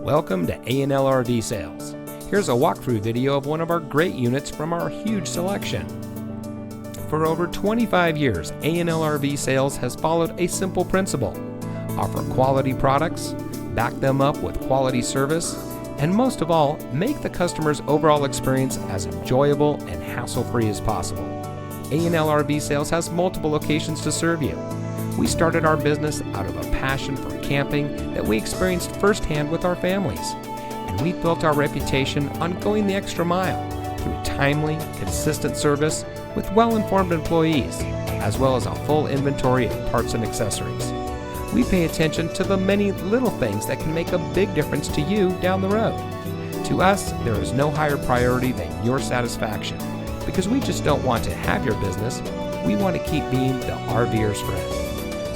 Welcome to A&L RV Sales. Here's a walkthrough video of one of our great units from our huge selection. For over 25 years, A&L RV Sales has followed a simple principle: offer quality products, back them up with quality service, and most of all, make the customer's overall experience as enjoyable and hassle-free as possible. A&L RV Sales has multiple locations to serve you. We started our business out of a passion for camping that we experienced firsthand with our families, and we built our reputation on going the extra mile through timely, consistent service with well-informed employees, as well as a full inventory of parts and accessories. We pay attention to the many little things that can make a big difference to you down the road. To us, there is no higher priority than your satisfaction, because we just don't want to have your business, we want to keep being the RVer's friend.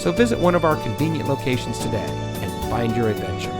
So visit one of our convenient locations today and find your adventure.